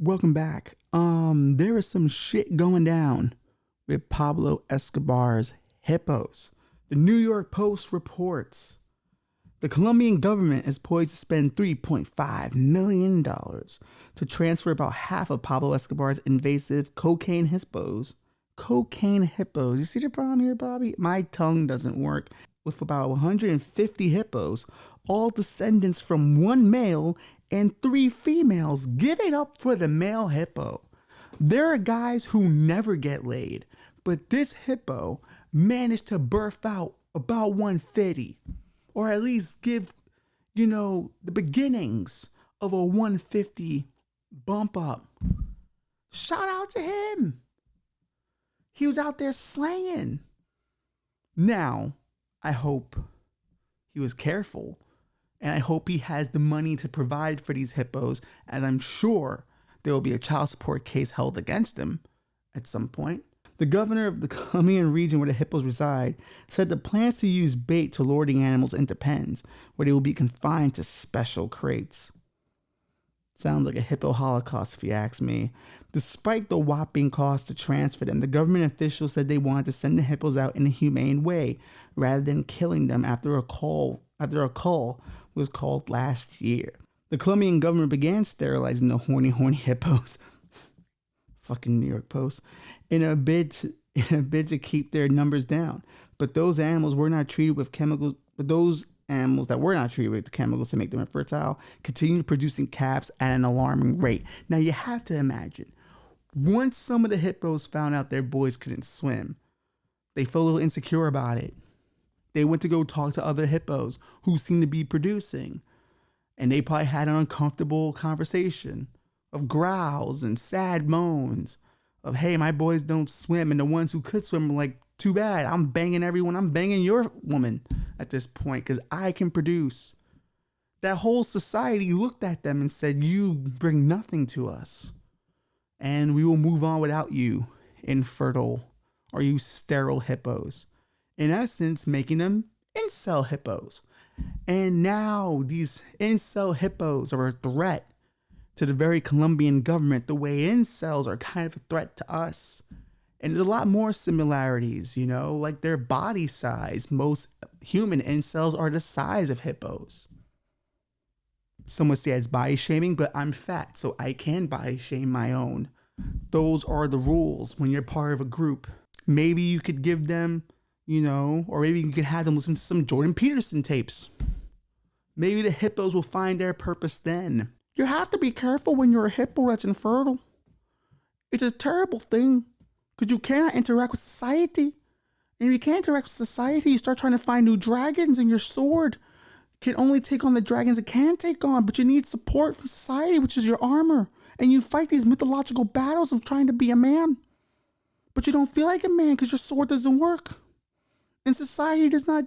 Welcome back. There is some shit going down with Pablo Escobar's Hippos. The New York Post reports the Colombian government is poised to spend $3.5 million to transfer about half of Pablo Escobar's invasive cocaine hippos. Cocaine hippos. You see the problem here, Bobby? My tongue doesn't work. With about 150 hippos, all descendants from one male and 3 females. Give it up for the male hippo. There are guys who never get laid, but this hippo managed to birth out about 150, or at least give, the beginnings of a 150 bump up. Shout out to him. He was out there slaying. Now, I hope he was careful, and I hope he has the money to provide for these hippos, as I'm sure there will be a child support case held against him at some point. The governor of the Colombian region where the hippos reside said the plans to use bait to lure the animals into pens, where they will be confined to special crates. Sounds like a hippo holocaust, if you ask me. Despite the whopping cost to transfer them, the government officials said they wanted to send the hippos out in a humane way, rather than killing them after a call was called last year. The Colombian government began sterilizing the horny hippos. Fucking New York Post. In a bid to keep their numbers down. But those animals were not treated with chemicals. But those animals that were not treated with chemicals to make them infertile continued producing calves at an alarming rate. Now you have to imagine, once some of the hippos found out their boys couldn't swim, they felt a little insecure about it. They went to go talk to other hippos who seemed to be producing, and they probably had an uncomfortable conversation of growls and sad moans of, hey, my boys don't swim. And the ones who could swim were like, too bad. I'm banging everyone. I'm banging your woman at this point because I can produce. That whole society looked at them and said, you bring nothing to us. And we will move on without you, infertile or you sterile hippos. In essence, making them incel hippos. And now these incel hippos are a threat to the very Colombian government, the way incels are kind of a threat to us. And there's a lot more similarities, like their body size. Most human incels are the size of hippos. Some would say it's body shaming, but I'm fat, so I can body shame my own. Those are the rules when you're part of a group. Maybe you could give them, or maybe you could have them listen to some Jordan Peterson tapes. Maybe the hippos will find their purpose then. You have to be careful when you're a hippo that's infertile. It's a terrible thing because you cannot interact with society. And if you can't interact with society, you start trying to find new dragons, and your sword can only take on the dragons it can take on, but you need support from society, which is your armor. And you fight these mythological battles of trying to be a man. But you don't feel like a man because your sword doesn't work. And society does not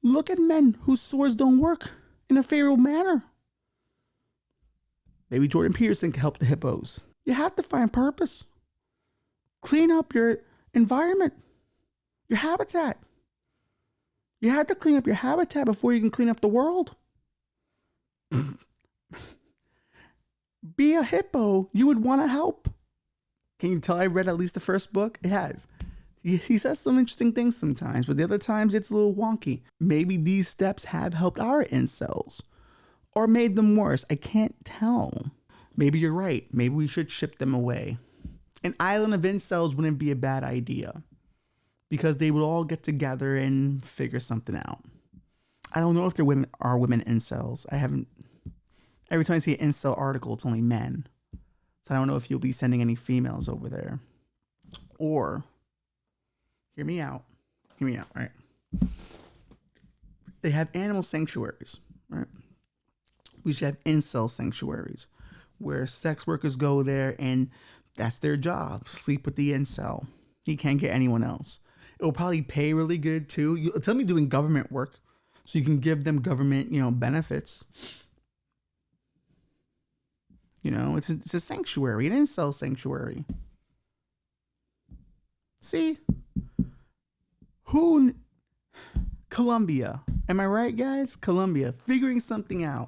look at men whose swords don't work in a favorable manner. Maybe Jordan Peterson can help the hippos. You have to find purpose. Clean up your environment, your habitat. You have to clean up your habitat before you can clean up the world. Be a hippo. You would want to help. Can you tell I read at least the first book? I have. He says some interesting things sometimes, but the other times it's a little wonky. Maybe these steps have helped our incels. Or made them worse. I can't tell. Maybe you're right. Maybe we should ship them away. An island of incels wouldn't be a bad idea, because they would all get together and figure something out. I don't know if there are women incels. Every time I see an incel article, it's only men. So I don't know if you'll be sending any females over there. Or, hear me out, right? They have animal sanctuaries, right? We should have incel sanctuaries where sex workers go there and that's their job. Sleep with the incel. He can't get anyone else. It will probably pay really good too. You'll tell me doing government work so you can give them government, benefits. It's a sanctuary, an incel sanctuary. See? Colombia. Am I right, guys? Colombia, figuring something out.